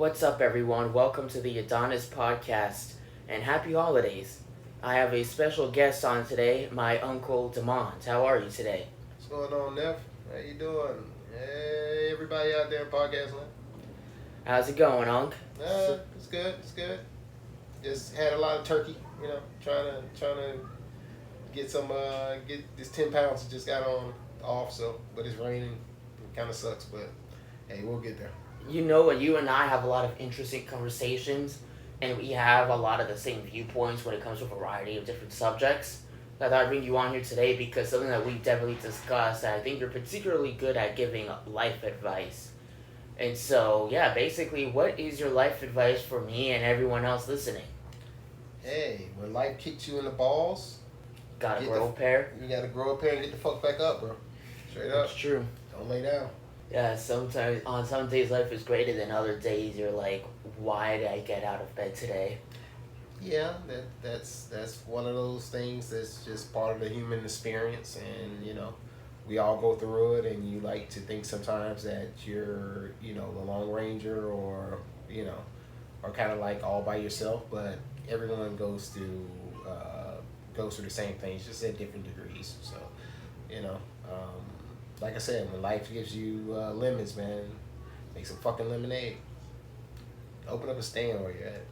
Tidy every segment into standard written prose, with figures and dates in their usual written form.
What's up, everyone? Welcome to the Adonis podcast and happy holidays. I have a special guest on today, my uncle Demond. How are you today? What's going on, Neff? How you doing? Hey, everybody out there in podcast land. How's it going, Unc? It's good. It's good. Just had a lot of turkey. Trying to get some get this 10 pounds just got on off. So, but it's raining. It kind of sucks, but hey, we'll get there. You know what? You and I have a lot of interesting conversations, and we have a lot of the same viewpoints when it comes to a variety of different subjects. I thought I'd bring you on here today because something that we definitely discussed, and I think you're particularly good at giving life advice. And so, yeah, basically, what is your life advice for me and everyone else listening? Hey, when life kicks you in the balls, Gotta get grow a pair. you gotta grow up here and get the fuck back up, bro. Straight up. That's true. Don't lay down. Yeah, sometimes on some days life is greater than other days. You're like, why did I get out of bed today? Yeah, that's one of those things that's just part of the human experience, and we all go through it. And you like to think sometimes that you're the Lone Ranger, or or kind of like all by yourself, but everyone goes through the same things, just at different degrees. So, you know, um, like I said, when life gives you lemons, man, make some fucking lemonade. Open up a stand where you're at.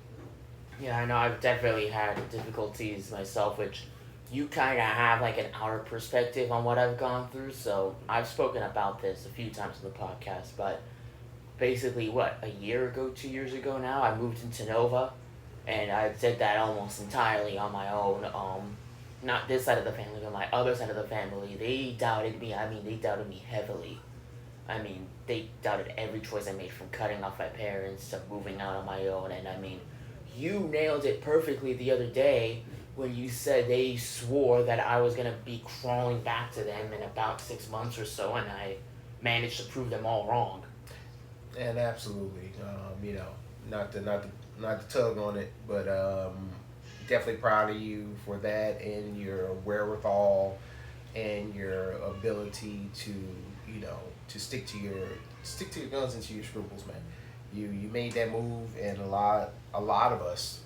Yeah, I know I've definitely had difficulties myself, which you kind of have like an outer perspective on what I've gone through. So I've spoken about this a few times on the podcast, but basically, what, a year ago, 2 years ago now, I moved into Nova, and I did that almost entirely on my own. Not this side of the family, but my other side of the family, they doubted me. I mean, they doubted me heavily. I mean, they doubted every choice I made, from cutting off my parents to moving out on my own. And I mean, you nailed it perfectly the other day when you said they swore that I was gonna be crawling back to them in about 6 months or so, and I managed to prove them all wrong. And absolutely, not to tug on it, but definitely proud of you for that, and your wherewithal and your ability to stick to your guns and to your scruples, man. You made that move, and a lot of us,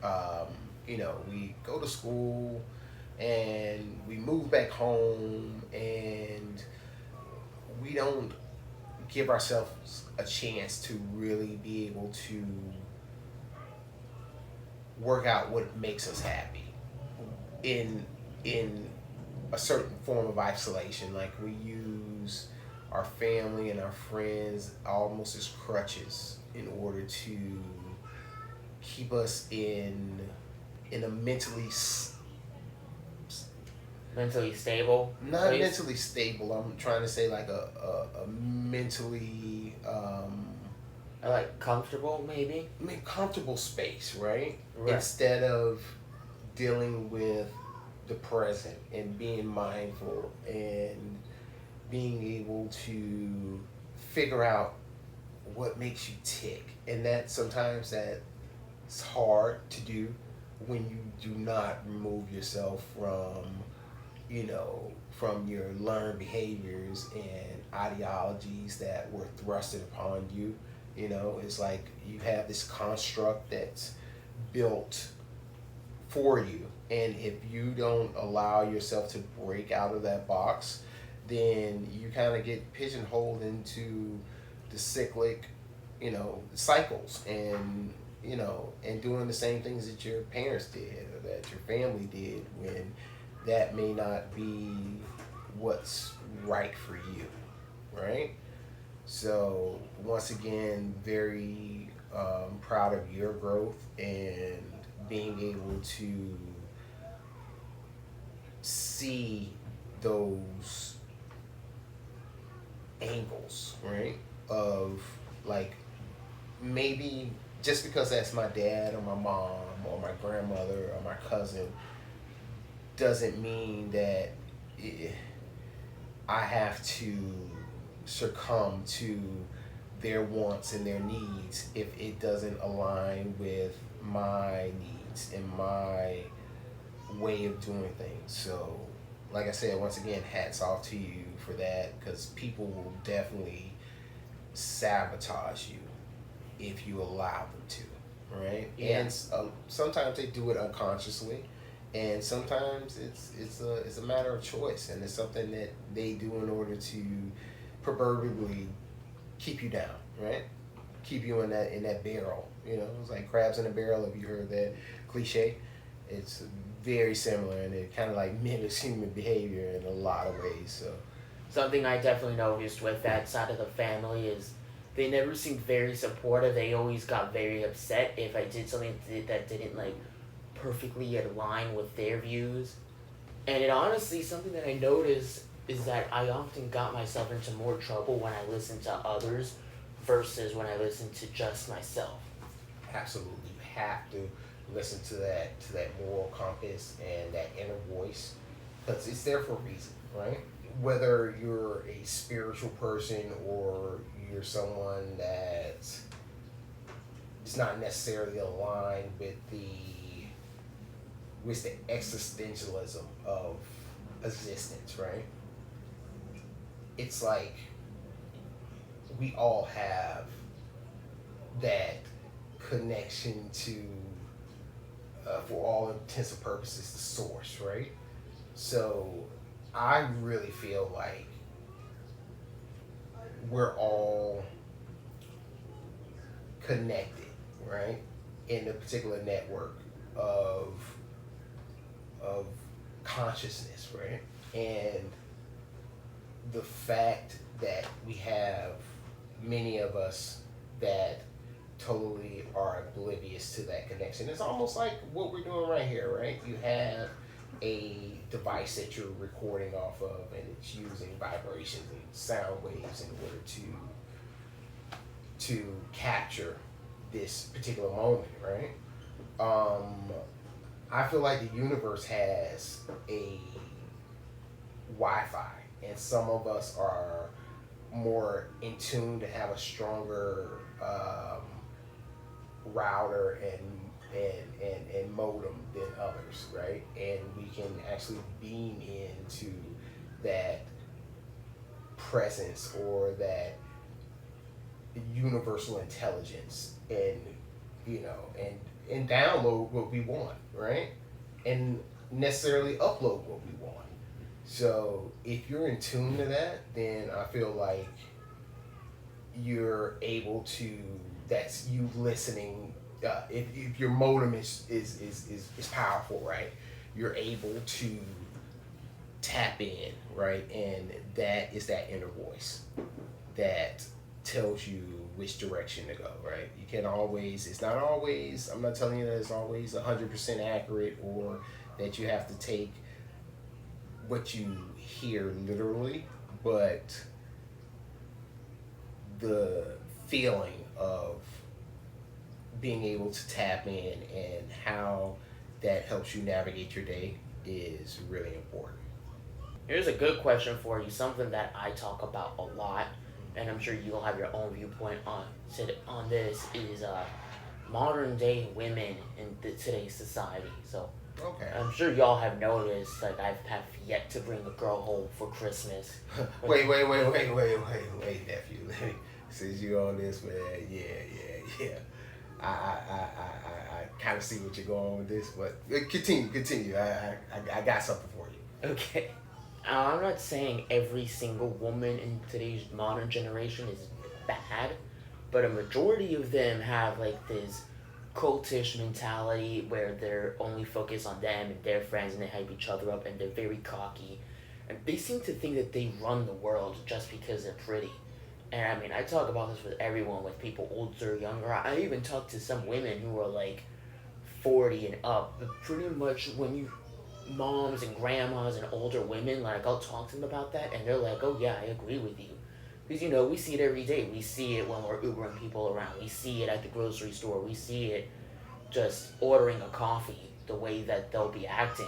um, we go to school and we move back home, and we don't give ourselves a chance to really be able to work out what makes us happy in in a certain form of isolation. Like, we use our family and our friends almost as crutches in order to keep us in a Mentally stable not place. mentally stable. I'm trying to say like a mentally I like comfortable, maybe. comfortable space, right? Right. Instead of dealing with the present and being mindful and being able to figure out what makes you tick. And that sometimes that's hard to do when you do not remove yourself from your learned behaviors and ideologies that were thrusted upon you. It's like you have this construct that's built for you. And if you don't allow yourself to break out of that box, then you kind of get pigeonholed into the cyclic, cycles, and doing the same things that your parents did or that your family did, when that may not be what's right for you, right? So once again, very proud of your growth and being able to see those angles, right? Of, like, maybe just because that's my dad or my mom or my grandmother or my cousin doesn't mean that eh, I have to succumb to their wants and their needs if it doesn't align with my needs and my way of doing things. So, like I said, once again, hats off to you for that, because people will definitely sabotage you if you allow them to, right? Yeah. And sometimes they do it unconsciously, and sometimes it's a matter of choice, and it's something that they do in order to proverbially keep you down, right? Keep you in that barrel. You know, it's like crabs in a barrel. If you heard that cliche, it's very similar, and it kind of like mimics human behavior in a lot of ways. So Something I definitely noticed with that side of the family is they never seemed very supportive. They always got very upset if I did something that didn't like perfectly align with their views. And it honestly something that I noticed is that I often got myself into more trouble when I listened to others versus when I listened to just myself. absolutely, you have to listen to that moral compass and that inner voice because it's there for a reason, right? Whether you're a spiritual person or you're someone that is not necessarily aligned with the existentialism of existence, right? It's like we all have that connection to, for all intents and purposes, the source, right? So I really feel like we're all connected, right? In a particular network of of consciousness, right? And the fact that we have many of us that totally are oblivious to that connection. It's almost like what we're doing right here, right? You have a device that you're recording off of, and it's using vibrations and sound waves in order to capture this particular moment, right? Um, I feel like the universe has a Wi-Fi, and some of us are more in tune to have a stronger router and modem than others, right? And we can actually beam into that presence or that universal intelligence and and download what we want, right? And necessarily upload what we want. So if you're in tune to that, then I feel like you're able to. That's you listening. If your modem is powerful, right? You're able to tap in, right? And that is that inner voice that tells you which direction to go, right? You can always, it's not always, I'm not telling you that it's always 100% accurate or that you have to take what you hear literally, but the feeling of being able to tap in and how that helps you navigate your day is really important. Here's a good question for you, something that I talk about a lot, and I'm sure you'll have your own viewpoint on this is modern day women in today's society. So Okay. I'm sure y'all have noticed, like have yet to bring a girl home for Christmas. wait, nephew. Since you on this, man, yeah. I kind of see what you're going with this, but continue. I got something for you. Okay. I'm not saying every single woman in today's modern generation is bad, but a majority of them have like this cultish mentality where they're only focused on them and their friends and they hype each other up and they're very cocky. And they seem to think that they run the world just because they're pretty. And I mean, I talk about this with everyone, with people older, younger. I even talk to some women who are like 40 and up. But pretty much when you moms and grandmas and older women, like I'll talk to them about that and they're like, oh yeah, I agree with you. Because we see it every day. We see it when we're Ubering people around. We see it at the grocery store. We see it just ordering a coffee, the way that they'll be acting.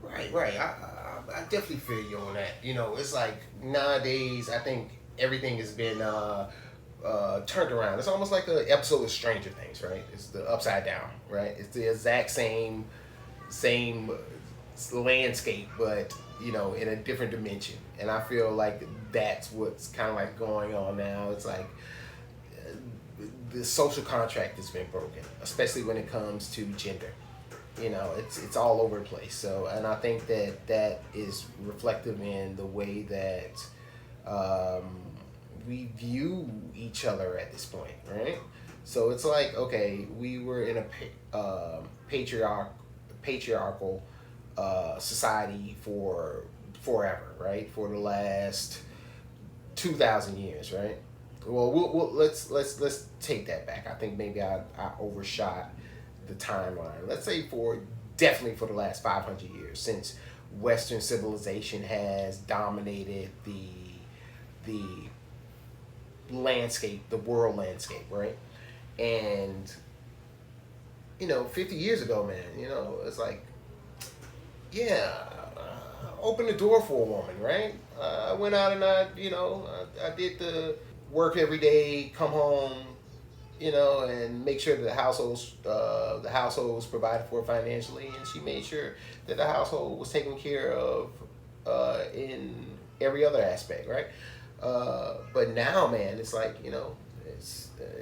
Right. I definitely feel you on that. It's like nowadays, I think everything has been turned around. It's almost like an episode of Stranger Things, right? It's the upside down, right? It's the exact same landscape, but in a different dimension. And I feel like that's what's kind of like going on now. It's like the social contract has been broken, especially when it comes to gender. It's all over the place. So, and I think that is reflective in the way that um, we view each other at this point, right? So it's like, okay, we were in a patriarchal society for forever, right? For the last 2,000 years, right? Well, let's take that back. I think maybe I overshot the timeline. Let's say definitely for the last 500 years, since Western civilization has dominated the landscape, the world landscape, right? And 50 years ago, man, it's like, yeah, open the door for a woman, right? I went out and I did the work every day, come home, and make sure that the household was provided for financially, and she made sure that the household was taken care of in every other aspect, right? But now, man, it's like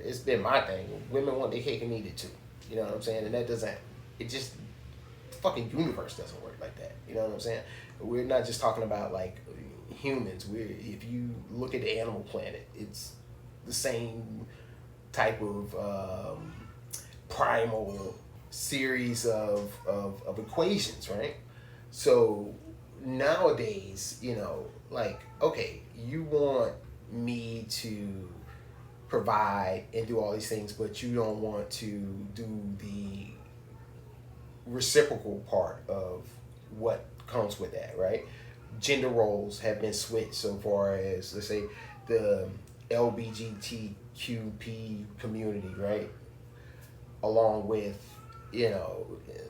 it's been my thing. Women want their cake and eat it too. You know what I'm saying? And that doesn't. It just fucking universe doesn't work like that. You know what I'm saying? We're not just talking about like humans. If you look at the animal planet, it's the same type of primal series of equations, right? So nowadays, like, okay, you want me to provide and do all these things, but you don't want to do the reciprocal part of what comes with that, right? Gender roles have been switched so far as, let's say, the LBGTQP community, right? Along with,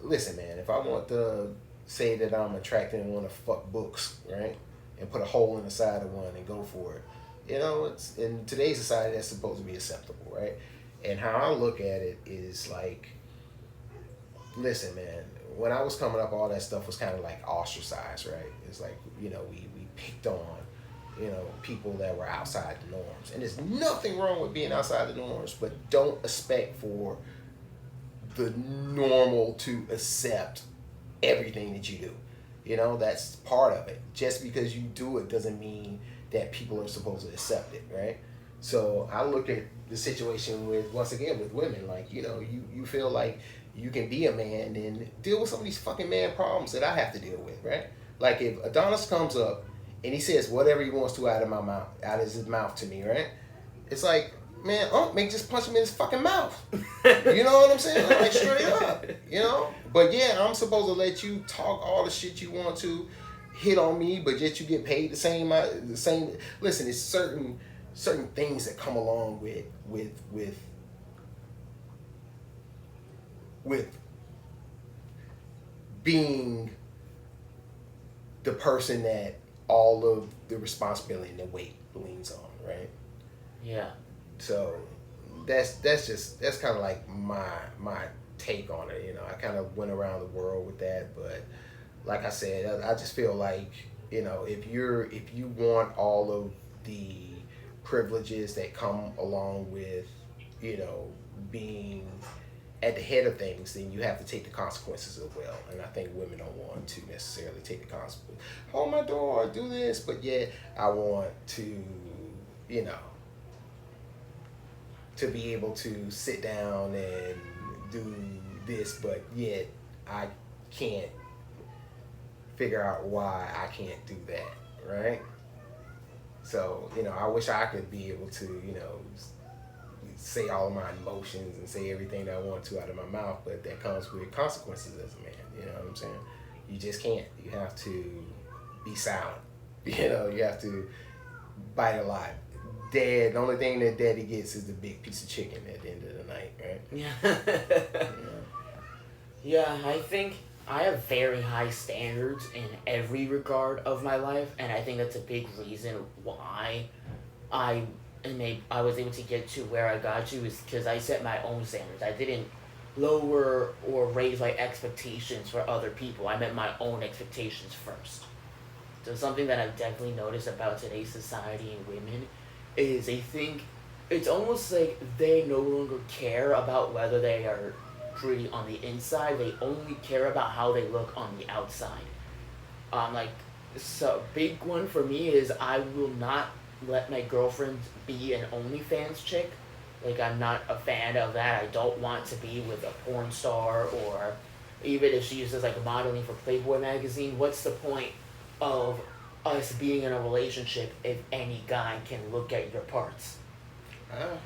listen, man, if I want to say that I'm attracted and want to fuck books, right? And put a hole in the side of one and go for it. It's in today's society that's supposed to be acceptable, right? And how I look at it is like, listen, man, when I was coming up, all that stuff was kind of like ostracized, right? It's like, we picked on, people that were outside the norms. And there's nothing wrong with being outside the norms, but don't expect for the normal to accept everything that you do. That's part of it. Just because you do it doesn't mean that people are supposed to accept it, right? So I look at the situation once again with women, like, you feel like you can be a man and deal with some of these fucking man problems that I have to deal with, right? Like if Adonis comes up and he says whatever he wants to out of his mouth to me, right? It's like, man, just punch him in his fucking mouth. You know what I'm saying? Like straight up, But yeah, I'm supposed to let you talk all the shit you want to, hit on me, but yet you get paid the same. Listen, it's certain things that come along with being the person that all of the responsibility and the weight leans on, right? Yeah. So that's kind of like my take on it. I kind of went around the world with that, but like I said, I just feel like if you want all of the privileges that come along with being at the head of things, then you have to take the consequences as well. And I think women don't want to necessarily take the consequences. Hold my door, do this, but yet I want to, to be able to sit down and do this, but yet I can't figure out why I can't do that, right? So, I wish I could be able to, say all of my emotions and say everything that I want to out of my mouth, but that comes with consequences as a man, you know what I'm saying? You just can't. You have to be silent. You have to bite a lot. The only thing that daddy gets is the big piece of chicken at the end of the night, right? Yeah. Yeah, I think I have very high standards in every regard of my life, and I think that's a big reason why I was able to get to where I got to, is because I set my own standards. I didn't lower or raise my expectations for other people. I met my own expectations first. So something that I've definitely noticed about today's society and women is they think it's almost like they no longer care about whether they are pretty on the inside. They only care about how they look on the outside. Like, so big one for me is I will not let my girlfriend be an OnlyFans chick. Like, I'm not a fan of that. I don't want to be with a porn star, or even if she uses like modeling for Playboy magazine. What's the point of us being in a relationship if any guy can look at your parts?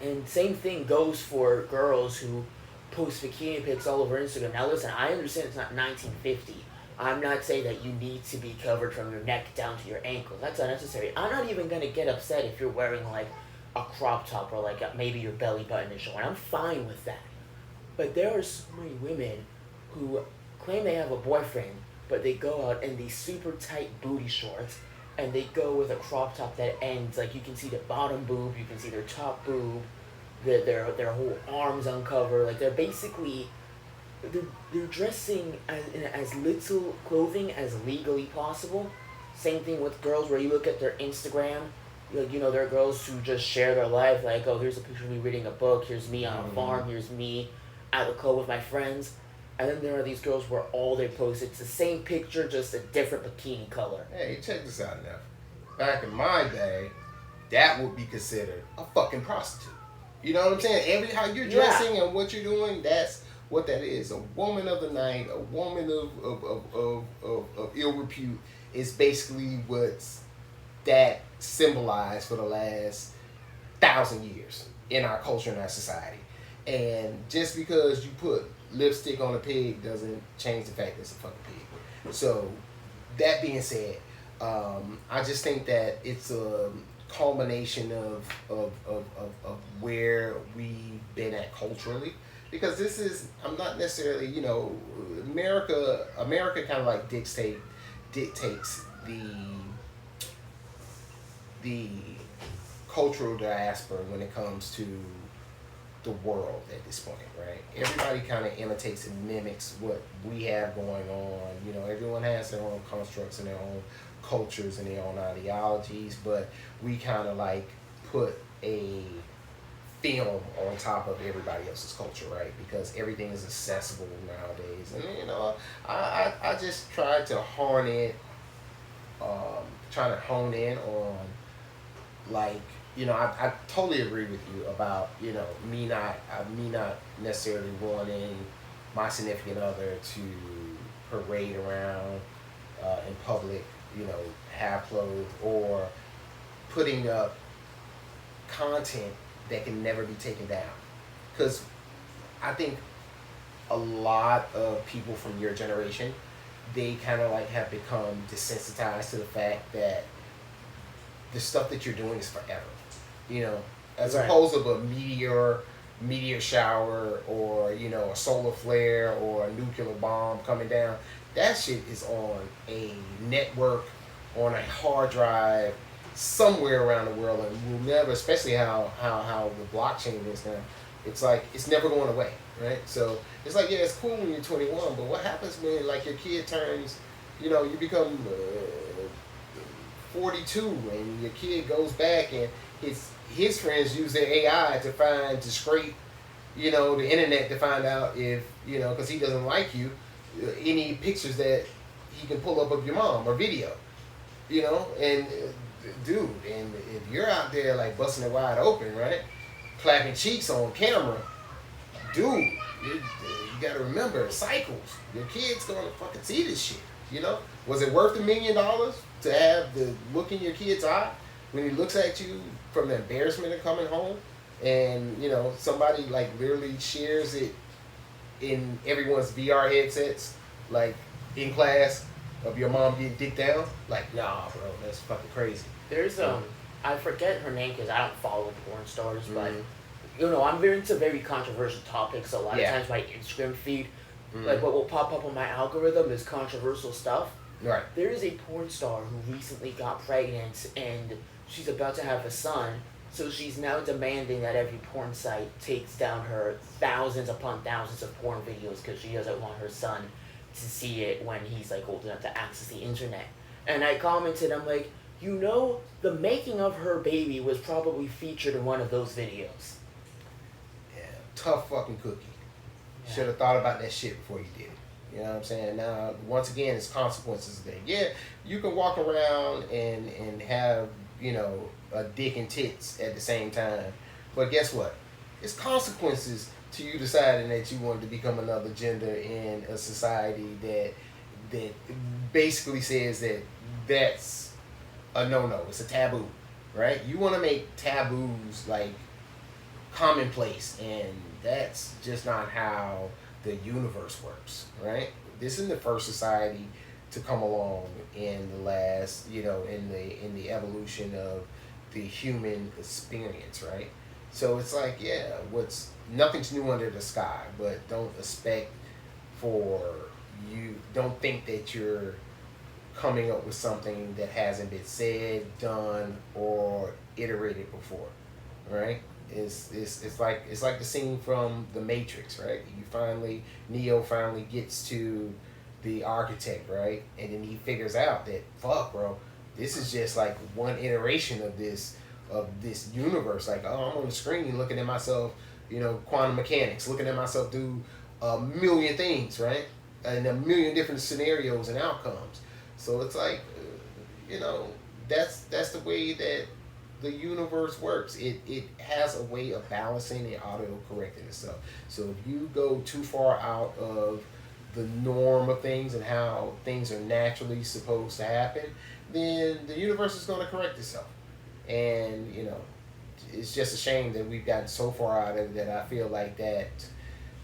And same thing goes for girls who post bikini pics all over Instagram. Now listen, I understand it's not 1950. I'm not saying that you need to be covered from your neck down to your ankles. That's unnecessary. I'm not even gonna get upset if you're wearing like a crop top, or like maybe your belly button is showing. I'm fine with that. But there are so many women who claim they have a boyfriend, but they go out in these super tight booty shorts, and they go with a crop top that ends, like, you can see the bottom boob, you can see their top boob, their whole arms uncovered. Like, they're basically they're dressing in as little clothing as legally possible. Same thing with girls, where you look at their Instagram, like, there are girls who just share their life, like, oh, here's a picture of me reading a book, here's me on a farm, here's me at the club with my friends. And then there are these girls where all they post, it's the same picture, just a different bikini color. Hey, check this out now. Back in my day, that would be considered a fucking prostitute. You know what I'm saying? How you're dressing and what you're doing, that's what that is. A woman of the night, a woman of ill repute is basically what's that symbolized for the last 1,000 years in our culture and our society. And just because you put lipstick on a pig doesn't change the fact that it's a fucking pig. So, that being said, I just think that it's a culmination of where we've been at culturally. Because this is, I'm not necessarily, America kind of like dictates the cultural diaspora when it comes to the world at this point, right? Everybody kind of imitates and mimics what we have going on. Everyone has their own constructs and their own cultures and their own ideologies, but we kind of like put a film on top of everybody else's culture, right? Because everything is accessible nowadays. And, I just tried to hone in on, like, I totally agree with you about, me not necessarily wanting my significant other to parade around in public, half clothed, or putting up content that can never be taken down. Because I think a lot of people from your generation, they kind of like have become desensitized to the fact that the stuff that you're doing is forever. As opposed to a meteor shower, or a solar flare or a nuclear bomb coming down. That shit is on a network, on a hard drive somewhere around the world, and we'll never, especially how the blockchain is now. It's like it's never going away, right? So it's like, yeah, it's cool when you're 21, but what happens when like your kid turns, you become 42, and your kid goes back and his friends use their AI to scrape, the internet to find out if, because he doesn't like you, any pictures that he can pull up of your mom or video, and dude, and if you're out there like busting it wide open, right, clapping cheeks on camera, dude, you gotta remember cycles. Your kid's gonna fucking see this shit. Was it worth $1 million to have the look in your kid's eye when he looks at you from the embarrassment of coming home, and somebody like literally shares it in everyone's VR headsets, like in class, of your mom getting dicked down? Like, nah, bro, that's fucking crazy. There's I forget her name because I don't follow porn stars, but I'm very into very controversial topics. So a lot of times my Instagram feed, like what will pop up on my algorithm is controversial stuff. Right. There is a porn star who recently got pregnant, and she's about to have a son. So she's now demanding that every porn site takes down her thousands upon thousands of porn videos because she doesn't want her son to see it when he's like old enough to access the internet. And I commented, I'm like, you know, the making of her baby was probably featured in one of those videos. Yeah, tough fucking cookie. Yeah. Should have thought about that shit before you did it. You know what I'm saying? Now, once again, it's consequences there. Yeah, you can walk around and have, a dick and tits at the same time. But guess what? It's consequences to you deciding that you wanted to become another gender in a society that basically says that that's a no-no. It's a taboo, right? You want to make taboos like commonplace, and that's just not how the universe works, right? This is the first society to come along in the last, in the evolution of the human experience, right? So it's like, yeah, what's nothing's new under the sky, but don't expect for don't think that you're coming up with something that hasn't been said, done, or iterated before, right? It's like the scene from The Matrix, right? Neo finally gets to the architect, right? And then he figures out that, fuck, bro, this is just like one iteration of this universe. Like, oh, I'm on the screen looking at myself, quantum mechanics, looking at myself do a million things, right? And a million different scenarios and outcomes. So it's like, that's the way that the universe works. It has a way of balancing and auto correcting itself. So if you go too far out of the norm of things and how things are naturally supposed to happen, then the universe is going to correct itself. And it's just a shame that we've gotten so far out of it that I feel like that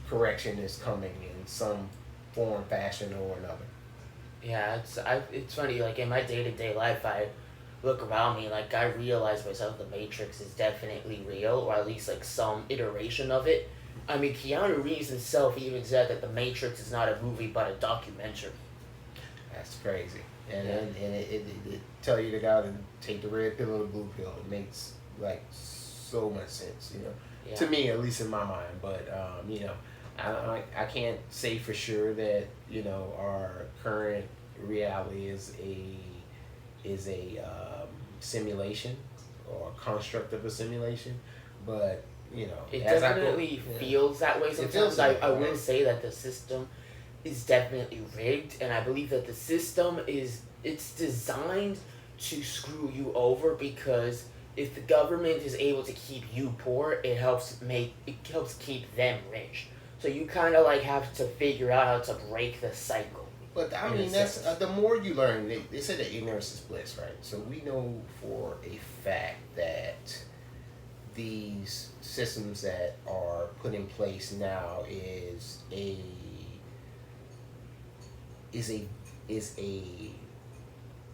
correction is coming in some form, fashion, or another. Yeah, it's funny. Like in my day-to-day life, I look around me, like I realize myself the Matrix is definitely real, or at least like some iteration of it. I mean, Keanu Reeves himself even said that the Matrix is not a movie but a documentary. That's crazy. And it tell you to go out and take the red pill or the blue pill. It makes like so much sense, Yeah. to me, at least in my mind. But I can't say for sure that our current reality is a simulation or a construct of a simulation, but It as definitely feels that way sometimes. feels I will say that the system is definitely rigged, and I believe that the system it's designed to screw you over, because if the government is able to keep you poor, it helps keep them rich. So you kind of like have to figure out how to break the cycle. But I mean, that's the more you learn. They say that ignorance is bliss, right? So we know for a fact that these systems that are put in place now is a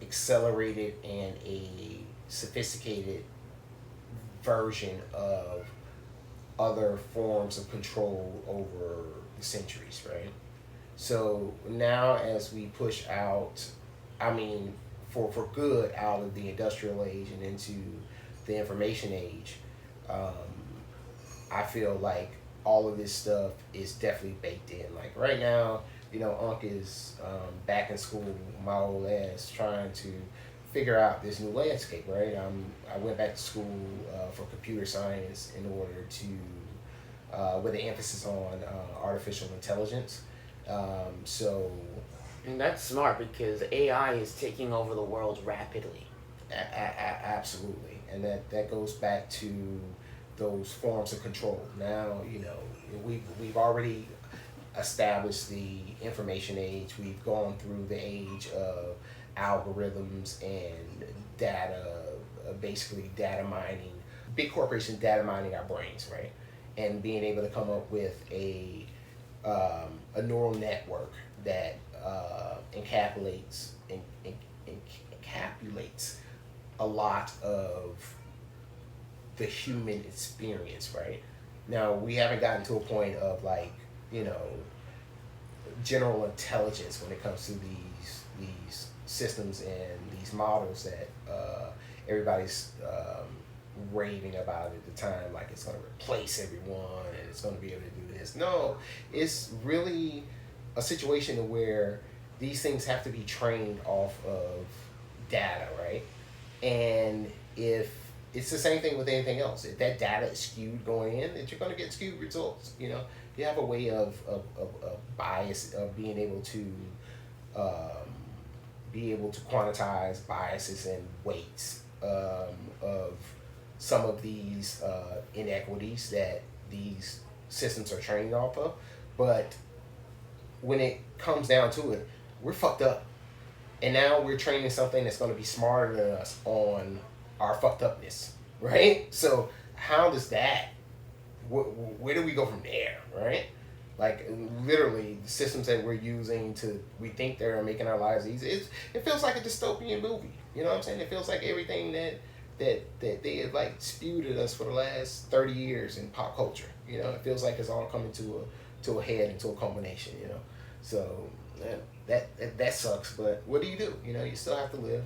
accelerated and a sophisticated version of other forms of control over the centuries, right? So now as we push out, I mean, for good, out of the industrial age and into the information age, I feel like all of this stuff is definitely baked in. Like right now, Unc is back in school, my old ass, trying to figure out this new landscape, right? I went back to school for computer science in order to, with an emphasis on artificial intelligence. And that's smart, because AI is taking over the world rapidly. Absolutely, and that goes back to those forms of control. Now, we've already established the information age. We've gone through the age of algorithms and data, basically data mining, big corporations data mining our brains, right? And being able to come up with a neural network that encapsulates a lot of the human experience, right? Now, we haven't gotten to a point of like, general intelligence when it comes to these systems and these models that everybody's raving about at the time, like it's going to replace everyone and it's going to be able to do this. No, it's really a situation where these things have to be trained off of data, right? And if it's the same thing with anything else, if that data is skewed going in, that you're going to get skewed results. You have a way of bias, of um, be able to quantize biases and weights of some of these inequities that these systems are trained off of. But when it comes down to it, we're fucked up. And now we're training something that's going to be smarter than us on our fucked upness, right? So how does that? Where do we go from there, right? Like literally, the systems that we're using we think they're making our lives easy. It feels like a dystopian movie. You know what I'm saying? It feels like everything that they have like spewed at us for the last 30 years in pop culture. It feels like it's all coming to a head and to a culmination. So that sucks. But what do? You still have to live.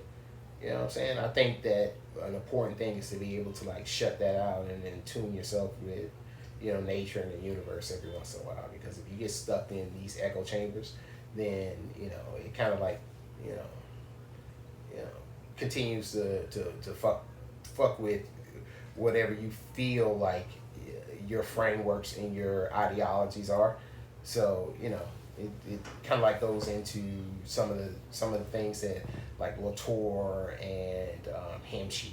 You know what I'm saying? I think that an important thing is to be able to like shut that out and then tune yourself with, nature and the universe every once in a while. Because if you get stuck in these echo chambers, then it kind of like you know continues to fuck with whatever you feel like your frameworks and your ideologies are. So it kind of like goes into some of the things that like Latour and Hamshi,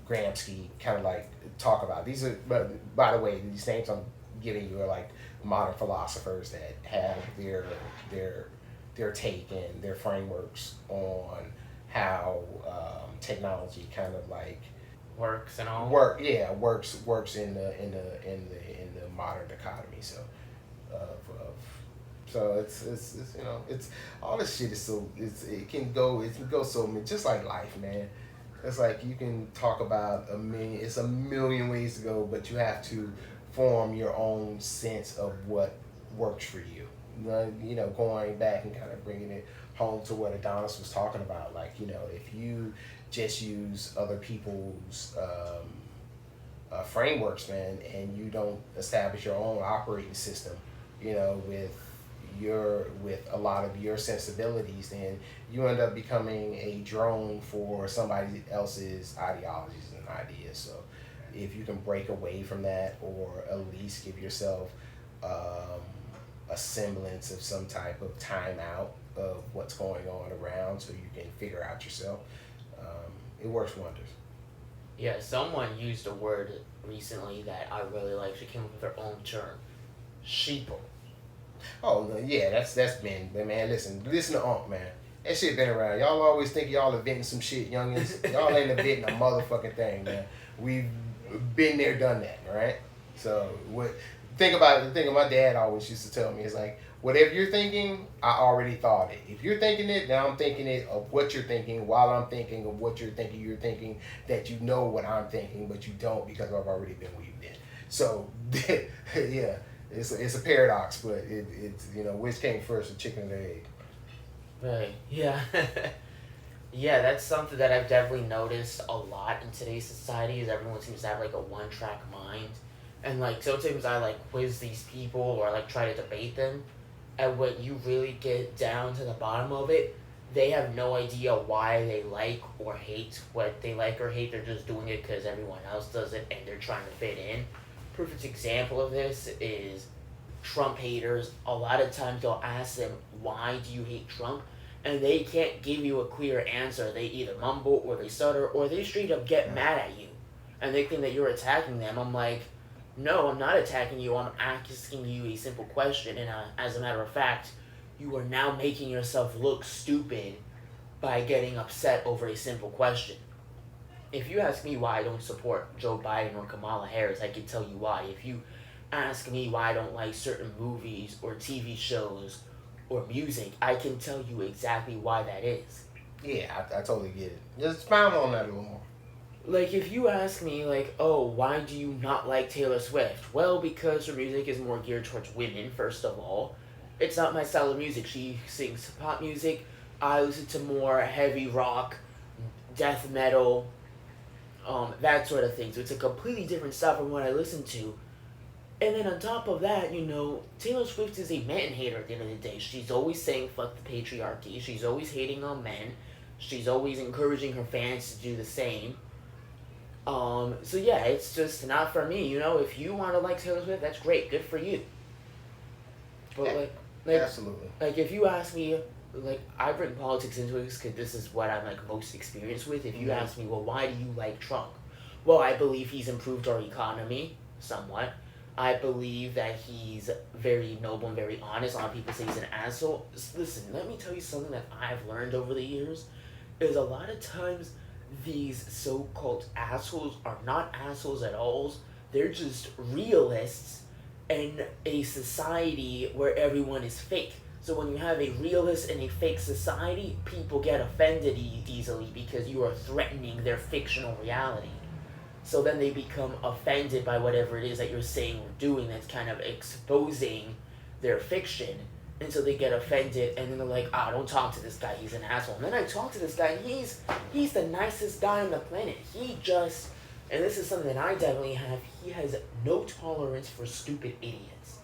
Gramsci kind of like talk about. These are, but by the way, these names I'm giving you are like modern philosophers that have their take and their frameworks on how technology kind of like works and all. Works in the modern dichotomy. So it's all this shit is so it can go so just like life, man. It's like you can talk about a million ways to go, but you have to form your own sense of what works for you. Going back and kind of bringing it home to what Adonis was talking about, like if you just use other people's frameworks, man, and you don't establish your own operating system, with a lot of your sensibilities, then you end up becoming a drone for somebody else's ideologies and ideas. So if you can break away from that, or at least give yourself a semblance of some type of timeout of what's going on around, so you can figure out yourself, it works wonders. Yeah, someone used a word recently that I really like. She came up with her own term, sheeple. Oh no, yeah, that's been, man. Listen to Unc, man. That shit been around. Y'all always think y'all inventing some shit, youngins. Y'all ain't inventing a motherfucking thing, man. We've been there, done that, right? So think about it. The thing my dad always used to tell me is like, whatever you're thinking, I already thought it. If you're thinking it, now I'm thinking it of what you're thinking, while I'm thinking of what you're thinking that you know what I'm thinking, but you don't, because I've already been weaved in. So yeah. It's a paradox, but it's which came first, the chicken or the egg? Right. Yeah. Yeah, that's something that I've definitely noticed a lot in today's society. Is everyone seems to have like a one-track mind, and like sometimes I like quiz these people or like try to debate them, and when you really get down to the bottom of it, they have no idea why they like or hate what they like or hate. They're just doing it because everyone else does it, and they're trying to fit in. Perfect example of this is Trump haters. A lot of times they'll ask them, why do you hate Trump? And they can't give you a clear answer. They either mumble or they stutter or they straight up get mad at you. And they think that you're attacking them. I'm like, no, I'm not attacking you. I'm asking you a simple question. And as a matter of fact, you are now making yourself look stupid by getting upset over a simple question. If you ask me why I don't support Joe Biden or Kamala Harris, I can tell you why. If you ask me why I don't like certain movies or TV shows or music, I can tell you exactly why that is. Yeah, I totally get it. Just expound on that a little more. Like, if you ask me, like, oh, why do you not like Taylor Swift? Well, because her music is more geared towards women, first of all. It's not my style of music. She sings pop music. I listen to more heavy rock, death metal, that sort of thing. So it's a completely different style from what I listen to. And then on top of that, Taylor Swift is a man hater at the end of the day. She's always saying fuck the patriarchy. She's always hating on men. She's always encouraging her fans to do the same. So yeah, it's just not for me. You know, if you want to like Taylor Swift, that's great, good for you. But like, Absolutely. like if you ask me, like I bring politics into it because this is what I'm like most experienced with. If you ask me, well, why do you like Trump? Well, I believe he's improved our economy somewhat. I believe that he's very noble and very honest. A lot of people say he's an asshole. Listen, let me tell you something that I've learned over the years. Is a lot of times these so-called assholes are not assholes at all. They're just realists in a society where everyone is fake. So when you have a realist and a fake society, people get offended easily because you are threatening their fictional reality. So then they become offended by whatever it is that you're saying or doing that's kind of exposing their fiction. And so they get offended and then they're like, ah, don't talk to this guy, he's an asshole. And then I talk to this guy, and he's the nicest guy on the planet. He just, and this is something that I definitely have, he has no tolerance for stupid idiots.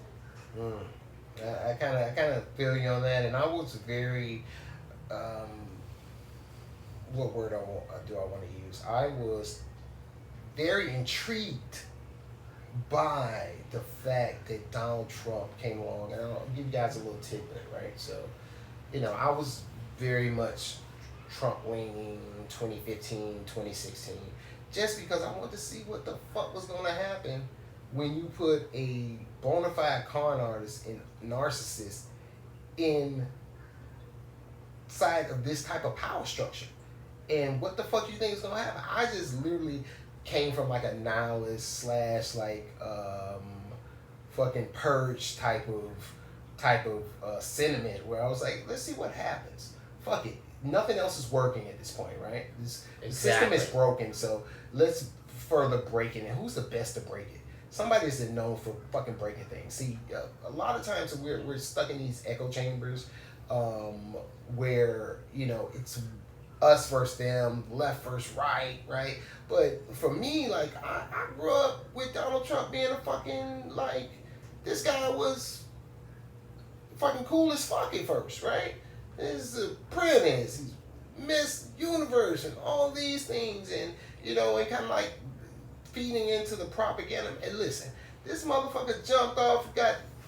I kind of feel you on that, and I was very, what word do I want to use? I was very intrigued by the fact that Donald Trump came along, and I'll give you guys a little tidbit, right? So, I was very much Trump leaning 2015, 2016, just because I wanted to see what the fuck was going to happen when you put a bona fide con artist and narcissist inside of this type of power structure. And what the fuck you think is going to happen? I just literally came from like a nihilist slash like fucking purge type of sentiment where I was like, let's see what happens. Fuck it. Nothing else is working at this point, right? The system is broken, so let's further break it. And who's the best to break it? Somebody that's known for fucking breaking things. See, a lot of times we're stuck in these echo chambers where, it's us versus them, left versus right? But for me, like, I grew up with Donald Trump being a fucking, like, this guy was fucking cool as fuck at first, right? He's a prince, he's Miss Universe and all these things, and, and kind of like feeding into the propaganda. And listen, this motherfucker jumped off,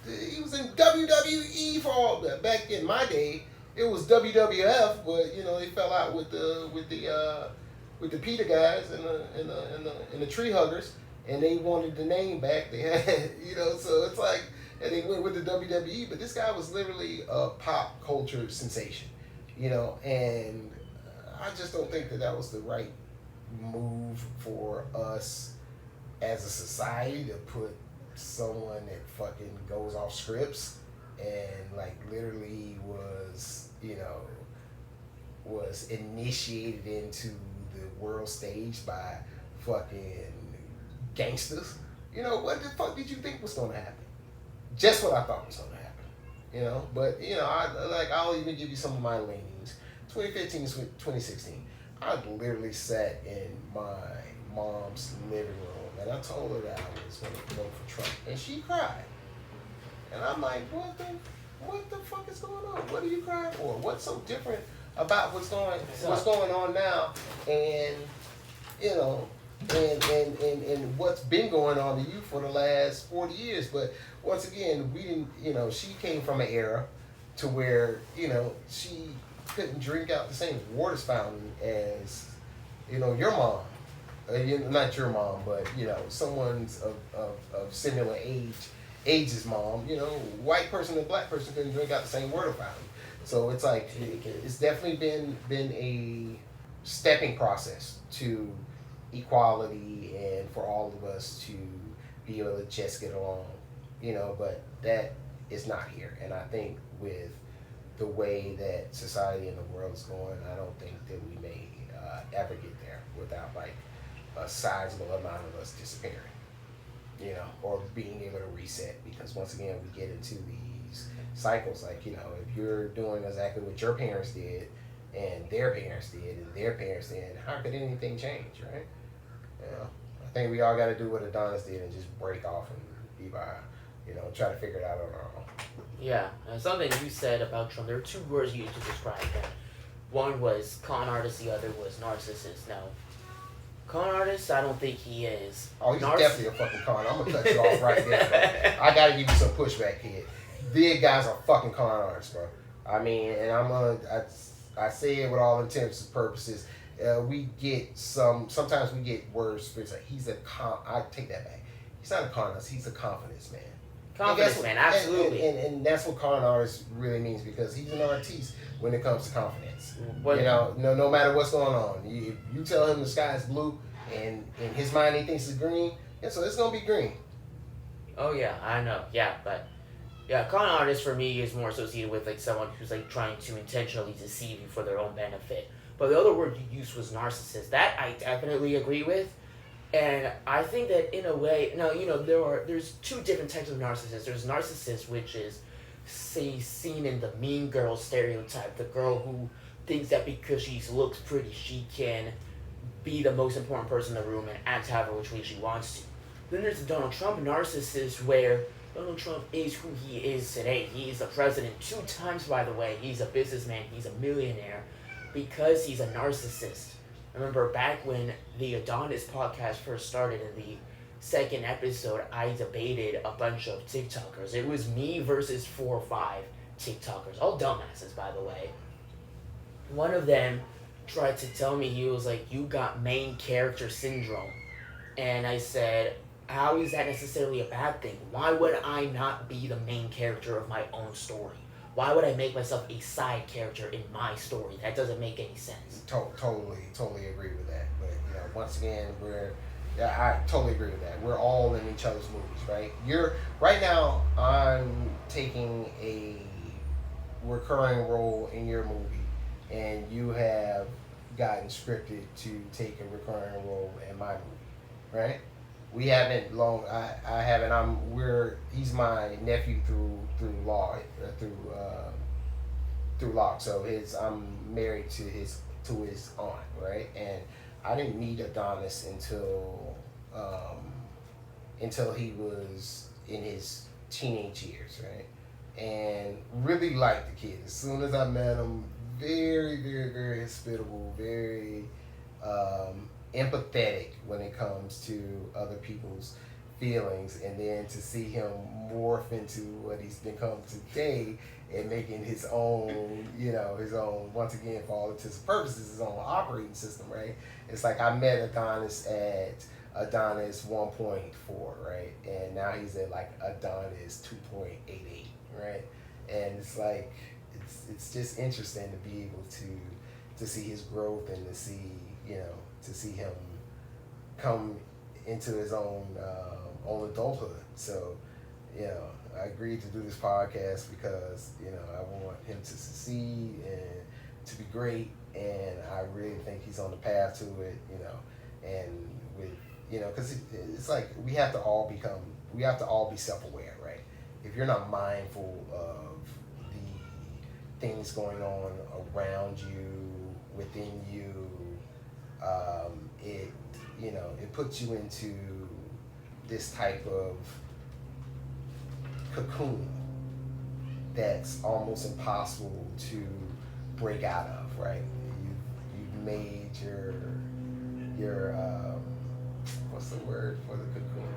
he was in WWE for all that. Back in my day, it was WWF, but they fell out with the PETA guys and the tree huggers, and they wanted the name back. They had, so it's like, and they went with the WWE. But this guy was literally a pop culture sensation, and I just don't think that was the right move for us as a society to put someone that fucking goes off scripts and like literally was initiated into the world stage by fucking gangsters. What the fuck did you think was gonna happen? Just what I thought was gonna happen. But I'll even give you some of my leanings. 2015 to 2016, I literally sat in my mom's living room and I told her that I was gonna vote for Trump, and she cried. And I'm like, what the fuck is going on? What are you crying for? What's so different about what's going on now? And and what's been going on to you for the last 40 years. But once again, we didn't, she came from an era to where, she couldn't drink out the same water fountain as, your mom. Not your mom, but, someone's of similar age's mom. White person and black person couldn't drink out the same water fountain. So it's like, it's definitely been a stepping process to equality and for all of us to be able to just get along, but that is not here. And I think with the way that society and the world is going, I don't think that we may ever get there without like a sizable amount of us disappearing, or being able to reset. Because once again, we get into these cycles, like, if you're doing exactly what your parents did and their parents did and their parents did, how could anything change, right? I think we all got to do what Adonis did and just break off and be by, try to figure it out on our own. Yeah, and something you said about Trump, there are two words you used to describe him. One was con artist, the other was narcissist. No, con artist, I don't think he is. Oh, he's definitely a fucking con. I'm gonna cut you off right there, bro. I gotta give you some pushback here. Big guys are fucking con artists, bro. I mean, and I say it with all intents and purposes. We get sometimes we get words. It's like he's a con. I take that back. He's not a con artist. He's a confidence man. Confidence man, absolutely. And that's what con artist really means, because he's an artiste when it comes to confidence. What, No matter what's going on, you tell him the sky is blue, and in his mind he thinks it's green, and so it's gonna be green. Oh yeah, I know. Yeah, but yeah, con artist for me is more associated with like someone who's like trying to intentionally deceive you for their own benefit. But the other word you used was narcissist. That I definitely agree with. And I think that in a way, now there's two different types of narcissists. There's narcissist, which is say seen in the mean girl stereotype, the girl who thinks that because she looks pretty, she can be the most important person in the room and act however which way she wants to. Then there's the Donald Trump narcissist, where Donald Trump is who he is today. He's the president 2 times, by the way. He's a businessman. He's a millionaire because he's a narcissist. I remember back when the Adonis podcast first started, in the second episode, I debated a bunch of TikTokers. It was me versus 4 or 5 TikTokers. All dumbasses, by the way. One of them tried to tell me, he was like, you got main character syndrome. And I said, how is that necessarily a bad thing? Why would I not be the main character of my own story? Why would I make myself a side character in my story? That doesn't make any sense. Totally agree with that. But once again, I totally agree with that. We're all in each other's movies, right? Right now. I'm taking a recurring role in your movie, and you have gotten scripted to take a recurring role in my movie, right? We haven't long. I haven't. He's my nephew through law, through Locke. So I'm married to his aunt, right? And I didn't meet Adonis until he was in his teenage years, right? And really liked the kid. As soon as I met him, very, very, very hospitable, very empathetic when it comes to other people's feelings, and then to see him morph into what he's become today and making his own, once again, for all intents and purposes, his own operating system, right? It's like I met Adonis at Adonis 1.4, right? And now he's at like Adonis 2.88, right? And it's like, it's just interesting to be able to see his growth, and to see him come into his own adulthood. So, I agreed to do this podcast because, I want him to succeed and to be great, and I really think he's on the path to it, and with, because it's like we have to all be self-aware, right? If you're not mindful of the things going on around you, within you, it puts you into this type of cocoon that's almost impossible to break out of, right? You've made your what's the word for the cocoon?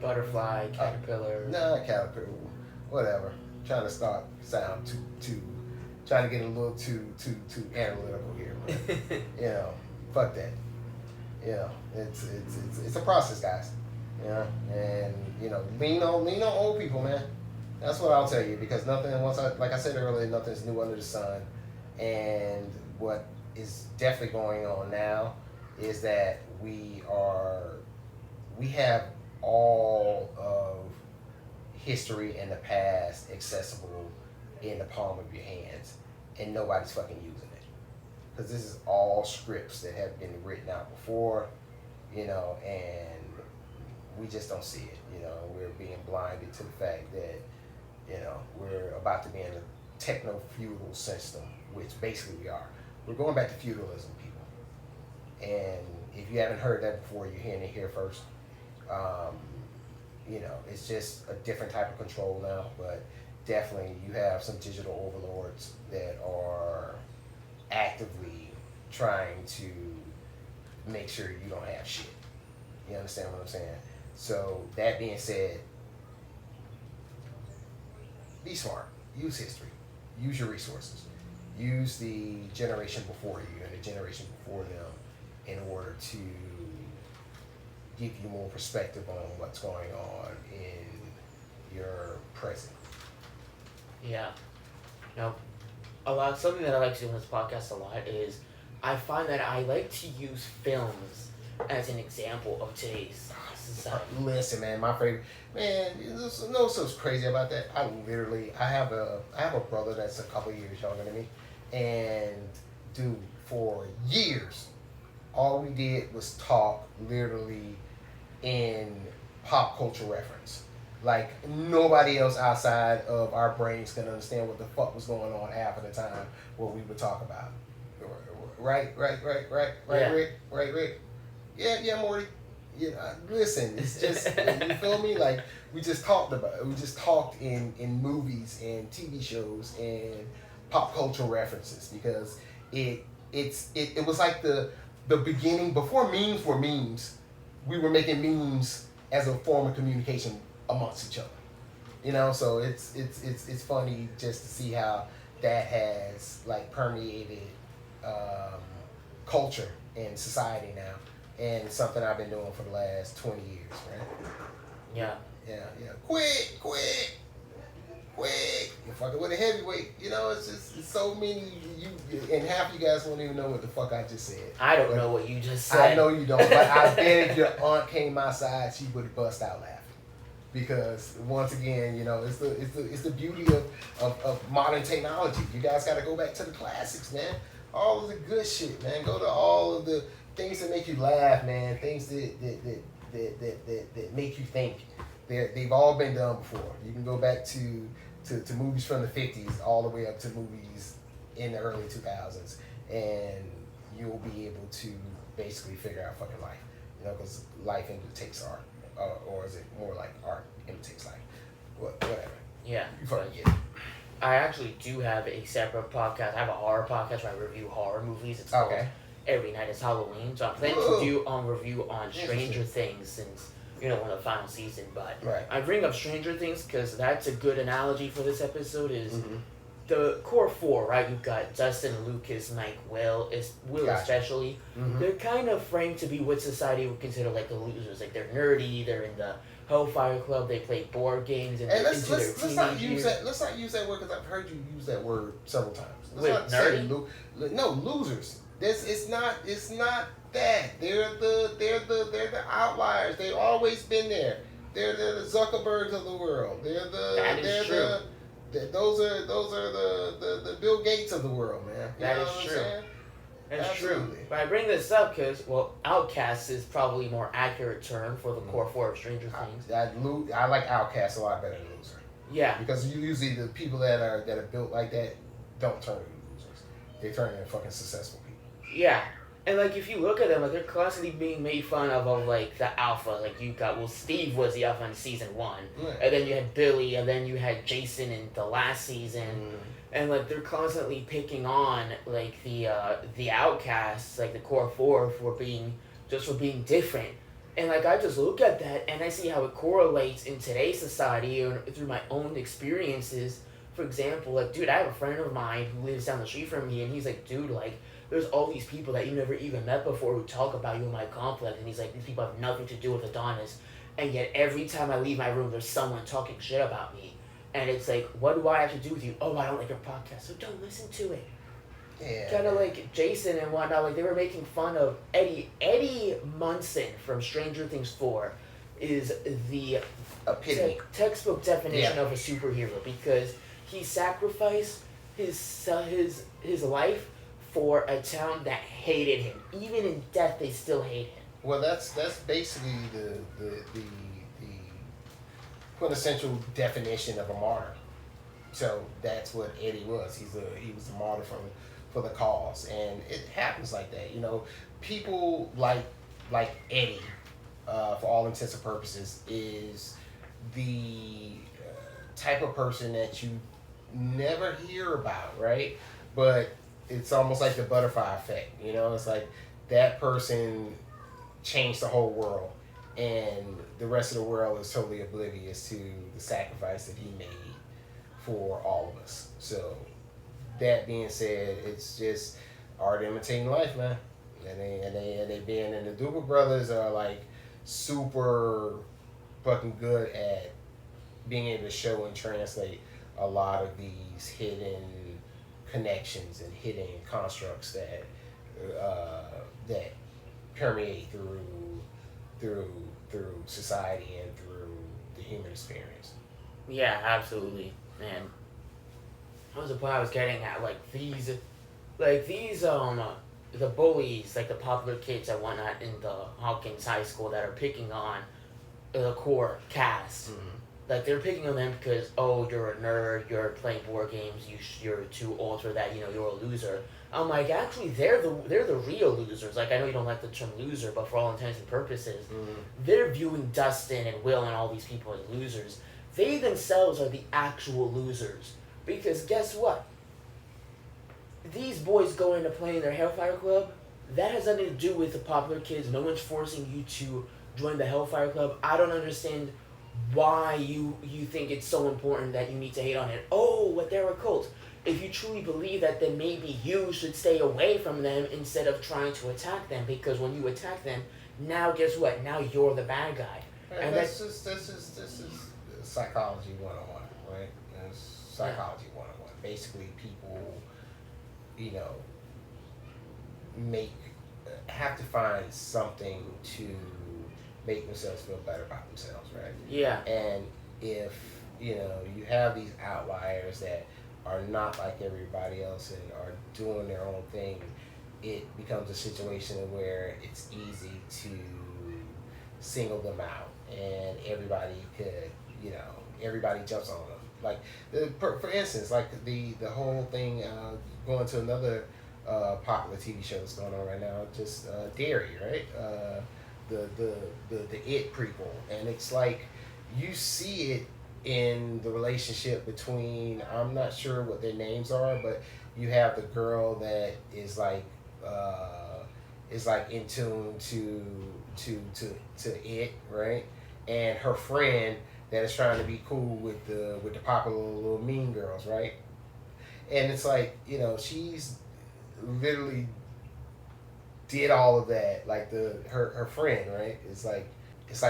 Butterfly, caterpillar. Caterpillar, whatever. Trying to sound too trying to get a little too analytical here, but fuck that. It's a process, guys. And lean on old people, man. That's what I'll tell you, because like I said earlier, nothing's new under the sun. And what is definitely going on now is that we have all of history in the past accessible in the palm of your hands, and nobody's fucking using it, because this is all scripts that have been written out before, and we just don't see it. We're being blinded to the fact that we're about to be in a techno-feudal system, which basically we are. We're going back to feudalism, people. And if you haven't heard that before, you're hearing it here first. It's just a different type of control now, but definitely you have some digital overlords that are actively trying to make sure you don't have shit. You understand what I'm saying? So that being said, be smart. Use history. Use your resources. Use the generation before you and the generation before them in order to give you more perspective on what's going on in your present. Yeah. Now, something that I like to do in this podcast a lot is I find that I like to use films as an example of today's society. Listen, man, my favorite man. There's no so crazy about that. I have a brother that's a couple years younger than me, and dude, for years, all we did was talk literally in pop culture reference. Like nobody else outside of our brains can understand what the fuck was going on half of the time what we would talk about. Right, Yeah. Rick. Yeah, Morty. Yeah, listen, it's just you feel me? Like we just talked in movies and TV shows and pop culture references because it was like the beginning before memes were memes. We were making memes as a form of communication amongst each other. You know, so it's funny just to see how that has like permeated culture and society now, and something I've been doing for the last 20 years, right? Yeah. Yeah. Quick! You're fucking with a heavyweight. You know, it's so many. And half you guys won't even know what the fuck I just said. I don't know what you just said. I know you don't, but I bet if your aunt came outside, she would bust out laughing. Because once again, you know, it's the beauty of modern technology. You guys got to go back to the classics, man. All of the good shit, man. Go to all of the things that make you laugh, man. Things that make you think. They've all been done before. You can go back to movies from the 50s all the way up to movies in the early 2000s, and you'll be able to basically figure out fucking life. You know, because life imitates art. Or is it more like art imitates life? Whatever. Yeah. You fucking get it. I actually do have a separate podcast. I have a horror podcast where I review horror movies. It's called Every Night is Halloween. So I'm planning to do a review on Stranger Things since, you know, we're in the final season. But I bring up Stranger Things because that's a good analogy for this episode is the core four, right? You've got Dustin, Lucas, Mike, Will especially. They're kind of framed to be what society would consider like the losers. Like they're nerdy, they're in the Hellfire Club, they play board games, and let's not use that word because I've heard you use that word several times. Let's not nerdy? No, losers. It's not that. They're the outliers. They've always been there. They're the Zuckerbergs of the world. Those are the Bill Gates of the world, man. That is true. That's true. But I bring this up because, well, outcast is probably a more accurate term for the core four of Stranger Things. I like outcast a lot better than loser. Yeah. Because usually the people that are built like that don't turn into losers. They turn into fucking successful people. Yeah. And, like, if you look at them, like, they're constantly being made fun of like, the alpha. Like, you got, well, Steve was the alpha in season 1. Right. And then you had Billy, and then you had Jason in the last season. And, like, they're constantly picking on, like, the outcasts, like, the core four for being different. And, like, I just look at that, and I see how it correlates in today's society and through my own experiences. For example, like, dude, I have a friend of mine who lives down the street from me, and he's like, dude, like, there's all these people that you never even met before who talk about you in my complex, and he's like, these people have nothing to do with Adonis, and yet every time I leave my room, there's someone talking shit about me. And it's like, what do I have to do with you? Oh, I don't like your podcast, so don't listen to it. Yeah. Kind of like Jason and whatnot, like they were making fun of Eddie. Eddie Munson from Stranger Things 4 is the textbook definition of a superhero because he sacrificed his life for a town that hated him. Even in death, they still hate him. Well, that's basically the quintessential definition of a martyr. So that's what Eddie was. He was a martyr for the cause, and it happens like that. You know, people like Eddie, for all intents and purposes, is the type of person that you never hear about, right? But it's almost like the butterfly effect. You know, it's like that person changed the whole world, and the rest of the world is totally oblivious to the sacrifice that he made for all of us. So that being said, it's just art imitating life, man. And they being and the Duper brothers are like super fucking good at being able to show and translate a lot of these hidden connections and hidden constructs that permeate through society and through the human experience. Yeah, absolutely, man. What was the point I was getting at? The bullies, like the popular kids and whatnot in the Hawkins High School that are picking on the core cast. Mm-hmm. Like they're picking on them because, oh, you're a nerd, you're playing board games, you're too old for that, you're a loser. I'm like, actually, they're the real losers. Like, I know you don't like the term loser, but for all intents and purposes, they're viewing Dustin and Will and all these people as losers. They themselves are the actual losers. Because guess what? These boys going to play in their Hellfire Club, that has nothing to do with the popular kids. No one's forcing you to join the Hellfire Club. I don't understand why you think it's so important that you need to hate on it. Oh, but they're a cult. If you truly believe that, then maybe you should stay away from them instead of trying to attack them. Because when you attack them, now guess what? Now you're the bad guy. And this is psychology 101, right? It's psychology 101. Basically, people, have to find something to make themselves feel better about themselves, right? Yeah. And if you have these outliers that are not like everybody else and are doing their own thing, it becomes a situation where it's easy to single them out, and everybody jumps on them. Like, for instance, like the whole thing, going to another popular TV show that's going on right now, just Dairy, right? The It prequel, and it's like you see it in the relationship between, I'm not sure what their names are, but you have the girl that is like in tune to It, right? And her friend that is trying to be cool with the popular little mean girls, right? And it's like, she's literally did all of that, like her friend, right? It's like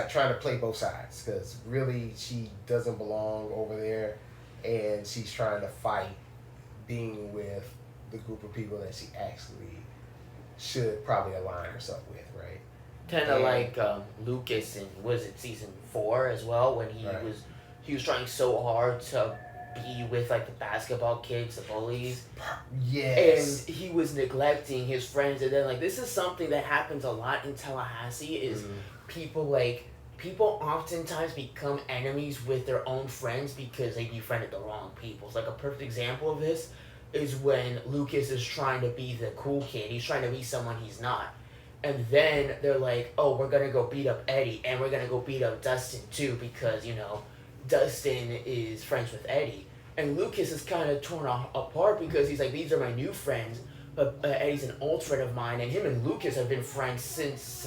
trying to play both sides, because really she doesn't belong over there, and she's trying to fight being with the group of people that she actually should probably align herself with, right? Kind of like Lucas in, was it season 4 as well, when he Right. was trying so hard to be with like the basketball kids, the bullies. Yes. And he was neglecting his friends, and then like this is something that happens a lot in Tallahassee is people oftentimes become enemies with their own friends because they befriended the wrong people. So like a perfect example of this is when Lucas is trying to be the cool kid. He's trying to be someone he's not. And then they're like, oh, we're going to go beat up Eddie, and we're going to go beat up Dustin too, because, Dustin is friends with Eddie. And Lucas is kind of torn apart because he's like, these are my new friends, but Eddie's an old friend of mine, and him and Lucas have been friends since